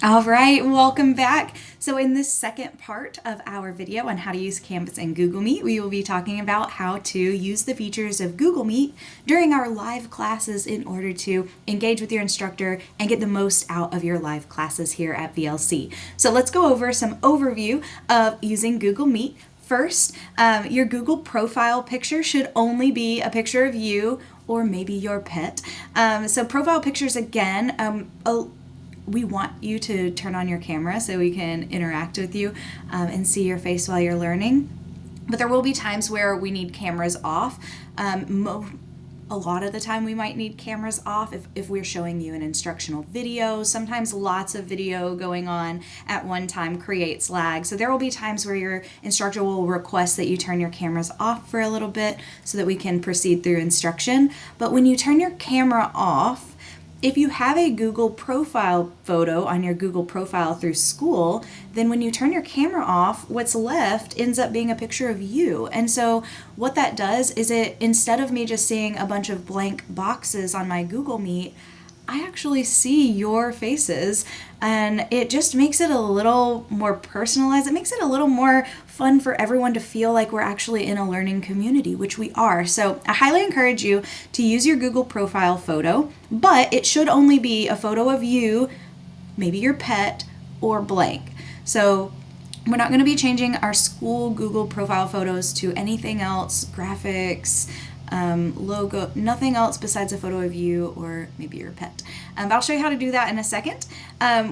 All right, welcome back. So in this second part of our video on how to use Canvas and Google Meet, we will be talking about how to use the features of Google Meet during our live classes in order to engage with your instructor and get the most out of your live classes here at VLC. So let's go over some overview of using Google Meet. First, your Google profile picture should only be a picture of you or maybe your pet. So profile pictures, again, we want you to turn on your camera so we can interact with you and see your face while you're learning. But there will be times where we need cameras off. A lot of the time we might need cameras off if we're showing you an instructional video. Sometimes lots of video going on at one time creates lag. So there will be times where your instructor will request that you turn your cameras off for a little bit so that we can proceed through instruction. But when you turn your camera off, if you have a Google profile photo on your Google profile through school, then when you turn your camera off, what's left ends up being a picture of you. And so what that does is instead of me just seeing a bunch of blank boxes on my Google Meet, I actually see your faces, and it just makes it a little more personalized. It makes it a little more fun for everyone to feel like we're actually in a learning community, which we are. So I highly encourage you to use your Google profile photo, but it should only be a photo of you, maybe your pet, or blank. So we're not going to be changing our school Google profile photos to anything else, graphics, logo, nothing else besides a photo of you or maybe your pet. But I'll show you how to do that in a second.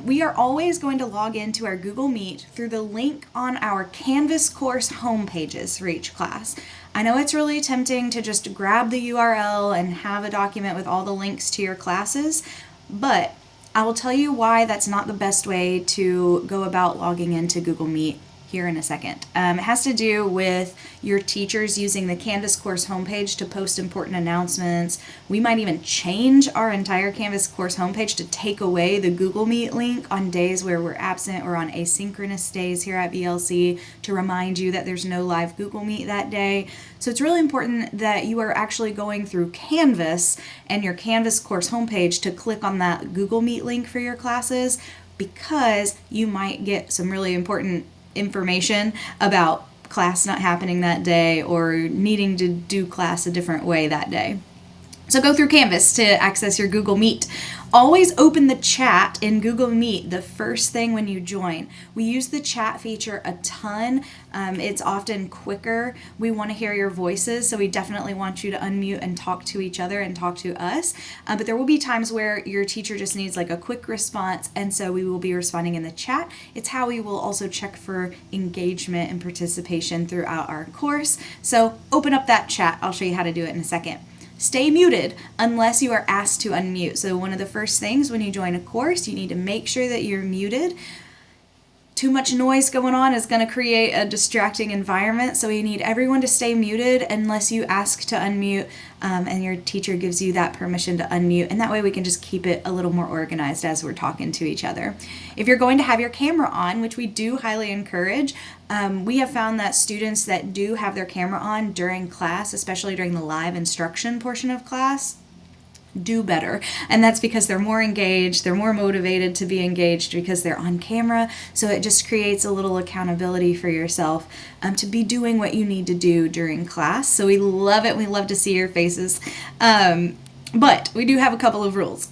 We are always going to log into our Google Meet through the link on our Canvas course home pages for each class. I know it's really tempting to just grab the URL and have a document with all the links to your classes, but I will tell you why that's not the best way to go about logging into Google Meet here in a second. It has to do with your teachers using the Canvas course homepage to post important announcements. We might even change our entire Canvas course homepage to take away the Google Meet link on days where we're absent or on asynchronous days here at VLC to remind you that there's no live Google Meet that day. So it's really important that you are actually going through Canvas and your Canvas course homepage to click on that Google Meet link for your classes, because you might get some really important information about class not happening that day or needing to do class a different way that day. So go through Canvas to access your Google Meet. Always open the chat in Google Meet the first thing when you join. We use the chat feature a ton. It's often quicker. We want to hear your voices, so we definitely want you to unmute and talk to each other and talk to us. But there will be times where your teacher just needs like a quick response, and so we will be responding in the chat. It's how we will also check for engagement and participation throughout our course. So open up that chat. I'll show you how to do it in a second. Stay muted unless you are asked to unmute. So one of the first things when you join a course, you need to make sure that you're muted. Too much noise going on is going to create a distracting environment, so you need everyone to stay muted unless you ask to unmute, and your teacher gives you that permission to unmute, and that way we can just keep it a little more organized as we're talking to each other. If you're going to have your camera on, which we do highly encourage, we have found that students that do have their camera on during class, especially during the live instruction portion of class, do better. And that's because they're more engaged, they're more motivated to be engaged because they're on camera. So it just creates a little accountability for yourself to be doing what you need to do during class. So we love it. We love to see your faces. But we do have a couple of rules.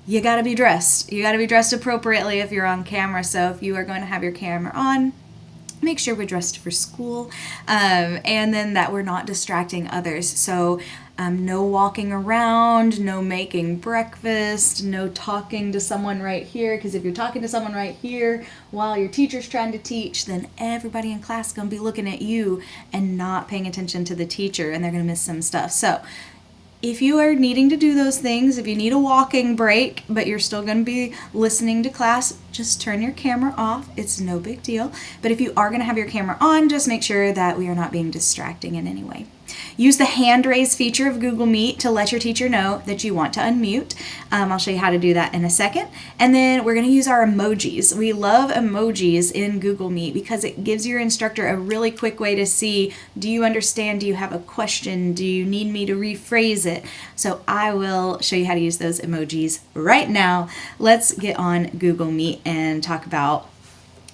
You got to be dressed. You got to be dressed appropriately if you're on camera. So if you are going to have your camera on, make sure we're dressed for school, and then that we're not distracting others. So no walking around, no making breakfast, no talking to someone right here, because if you're talking to someone right here while your teacher's trying to teach, then everybody in class is going to be looking at you and not paying attention to the teacher, and they're going to miss some stuff. So if you are needing to do those things, if you need a walking break, but you're still going to be listening to class, just turn your camera off. It's no big deal. But if you are going to have your camera on, just make sure that we are not being distracting in any way. Use the hand raise feature of Google Meet to let your teacher know that you want to unmute. I'll show you how to do that in a second. And then we're going to use our emojis. We love emojis in Google Meet because it gives your instructor a really quick way to see, do you understand? Do you have a question? Do you need me to rephrase it? So I will show you how to use those emojis right now. Let's get on Google Meet and talk about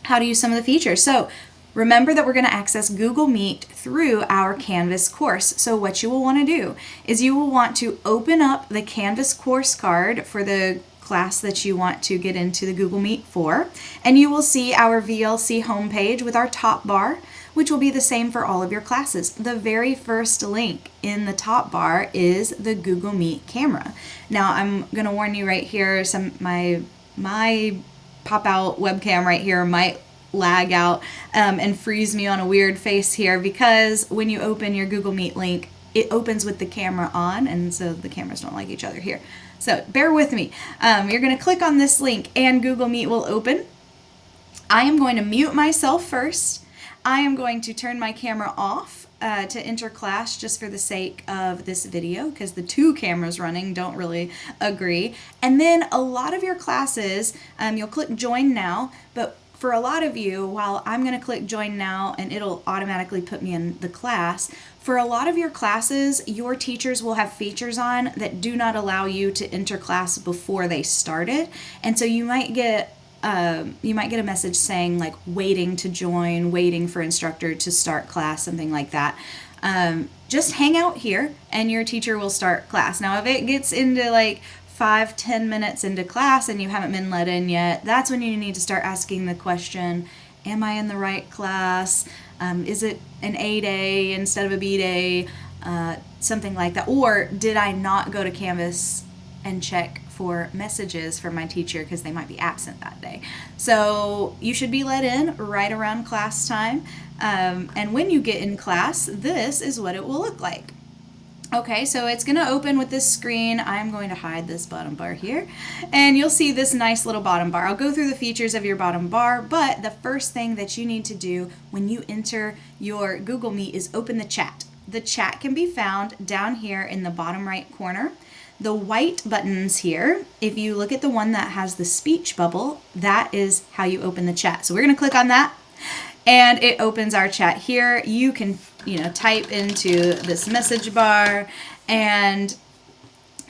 how to use some of the features. So remember that we're going to access Google Meet through our Canvas course. So what you will want to do is you will want to open up the Canvas course card for the class that you want to get into the Google Meet for, and you will see our VLC homepage with our top bar, which will be the same for all of your classes. The very first link in the top bar is the Google Meet camera. Now I'm going to warn you right here, my pop-out webcam right here might lag out and freeze me on a weird face here, because when you open your Google Meet link, it opens with the camera on, and so the cameras don't like each other here. So bear with me. You're going to click on this link and Google Meet will open. I am going to mute myself first. I am going to turn my camera off to enter class just for the sake of this video, because the two cameras running don't really agree. And then a lot of your classes, you'll click join now, but for a lot of you, while I'm going to click join now and it'll automatically put me in the class, for a lot of your classes, your teachers will have features on that do not allow you to enter class before they started. And so you might get a message saying like waiting to join, waiting for instructor to start class, something like that. Just hang out here and your teacher will start class. Now, if it gets into like 5-10 minutes into class and you haven't been let in yet, that's when you need to start asking the question, am I in the right class? Is it an A day instead of a B day? Something like that. Or did I not go to Canvas and check for messages from my teacher because they might be absent that day? So you should be let in right around class time. And when you get in class, this is what it will look like. Okay, so it's going to open with this screen. I'm going to hide this bottom bar here, and you'll see this nice little bottom bar. I'll go through the features of your bottom bar, but the first thing that you need to do when you enter your Google Meet is open the chat. The chat can be found down here in the bottom right corner. The white buttons here, if you look at the one that has the speech bubble, that is how you open the chat. So we're going to click on that, and it opens our chat here. You can type into this message bar and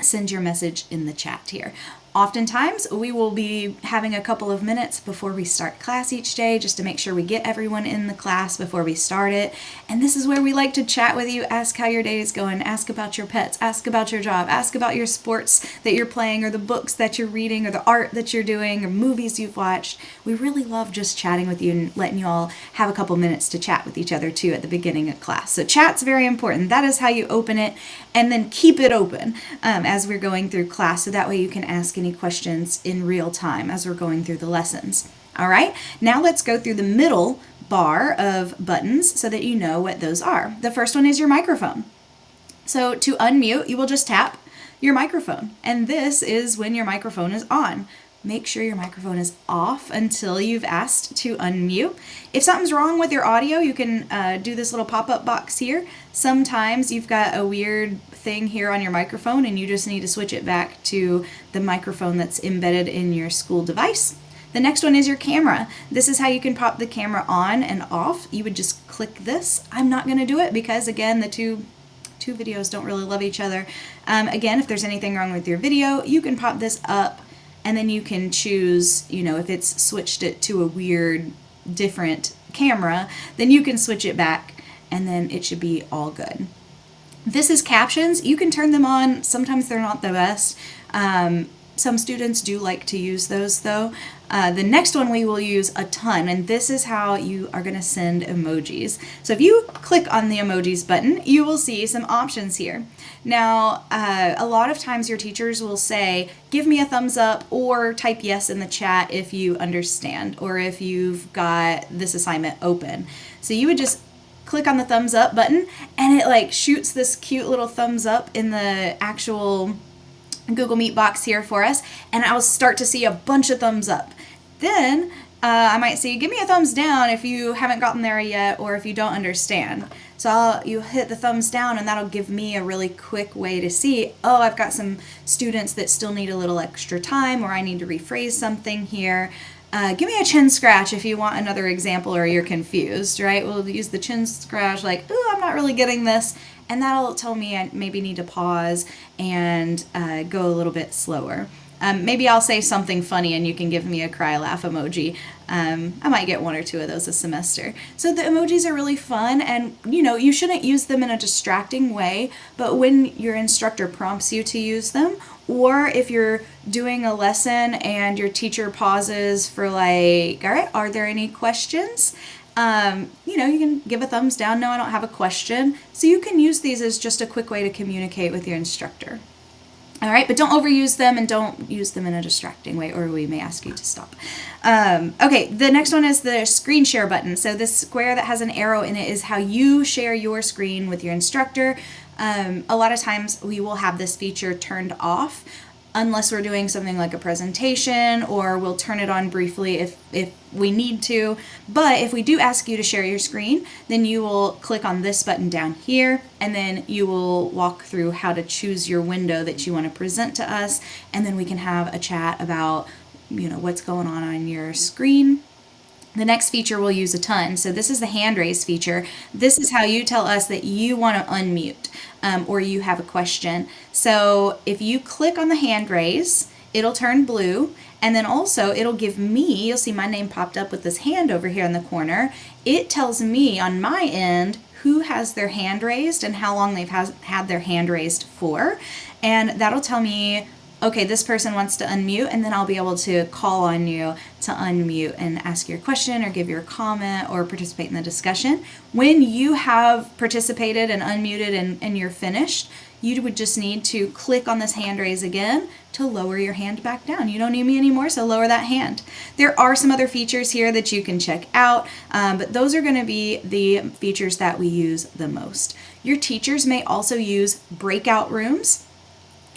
send your message in the chat here. Oftentimes, we will be having a couple of minutes before we start class each day just to make sure we get everyone in the class before we start it. And this is where we like to chat with you, ask how your day is going, ask about your pets, ask about your job, ask about your sports that you're playing, or the books that you're reading, or the art that you're doing, or movies you've watched. We really love just chatting with you and letting you all have a couple minutes to chat with each other too at the beginning of class. So chat's very important. That is how you open it, and then keep it open as we're going through class, so that way you can ask any questions in real time as we're going through the lessons. All right, now let's go through the middle bar of buttons so that you know what those are. The first one is your microphone. So to unmute, you will just tap your microphone, and this is when your microphone is on. Make sure your microphone is off until you've asked to unmute. If something's wrong with your audio, you can do this little pop-up box here. Sometimes you've got a weird thing here on your microphone and you just need to switch it back to the microphone that's embedded in your school device. The next one is your camera. This is how you can pop the camera on and off. You would just click this. I'm not going to do it because, again, the two videos don't really love each other. Again, if there's anything wrong with your video, you can pop this up, and then you can choose, if it's switched it to a weird, different camera, then you can switch it back, and then it should be all good. This is captions. You can turn them on. Sometimes they're not the best. Some students do like to use those though. The next one we will use a ton, and this is how you are going to send emojis. So if you click on the emojis button, you will see some options here. Now, a lot of times your teachers will say, give me a thumbs up or type yes in the chat if you understand or if you've got this assignment open. So you would just click on the thumbs up button and it shoots this cute little thumbs up in the actual Google Meet box here for us, and I'll start to see a bunch of thumbs up. Then I might see, give me a thumbs down if you haven't gotten there yet or if you don't understand. So you hit the thumbs down, and that'll give me a really quick way to see, oh, I've got some students that still need a little extra time, or I need to rephrase something here. Give me a chin scratch if you want another example or you're confused, right? We'll use the chin scratch like, ooh, I'm not really getting this. And that'll tell me I maybe need to pause and go a little bit slower. Maybe I'll say something funny and you can give me a cry laugh emoji. I might get one or two of those a semester. So the emojis are really fun, and you shouldn't use them in a distracting way, but when your instructor prompts you to use them, or if you're doing a lesson and your teacher pauses for like, all right, are there any questions? You can give a thumbs down, no, I don't have a question. So you can use these as just a quick way to communicate with your instructor. All right, but don't overuse them and don't use them in a distracting way, or we may ask you to stop. Okay, the next one is the screen share button. So this square that has an arrow in it is how you share your screen with your instructor. A lot of times we will have this feature turned off unless we're doing something like a presentation, or we'll turn it on briefly if we need to. But if we do ask you to share your screen, then you will click on this button down here, and then you will walk through how to choose your window that you want to present to us, and then we can have a chat about what's going on your screen. The next feature we'll use a ton. So this is the hand raise feature. This is how you tell us that you want to unmute or you have a question. So if you click on the hand raise, it'll turn blue, and then also it'll give me, you'll see my name popped up with this hand over here in the corner. It tells me on my end who has their hand raised and how long they've had their hand raised for. And that'll tell me, okay, this person wants to unmute, and then I'll be able to call on you to unmute and ask your question or give your comment or participate in the discussion. When you have participated and unmuted and you're finished, you would just need to click on this hand raise again to lower your hand back down. You don't need me anymore, so lower that hand. There are some other features here that you can check out, but those are going to be the features that we use the most. Your teachers may also use breakout rooms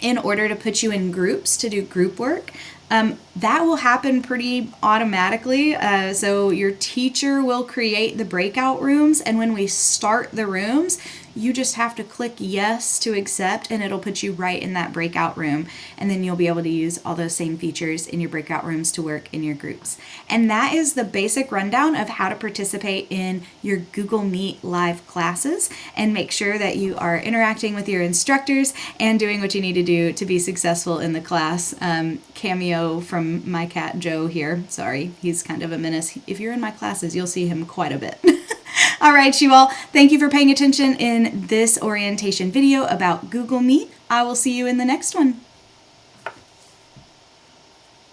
in order to put you in groups to do group work. That will happen pretty automatically. So your teacher will create the breakout rooms, and when we start the rooms, you just have to click yes to accept, and it'll put you right in that breakout room. And then you'll be able to use all those same features in your breakout rooms to work in your groups. And that is the basic rundown of how to participate in your Google Meet live classes and make sure that you are interacting with your instructors and doing what you need to do to be successful in the class. Cameo from my cat Joe here. Sorry, he's kind of a menace. If you're in my classes, you'll see him quite a bit. All right, you all, thank you for paying attention in this orientation video about Google Meet. I will see you in the next one.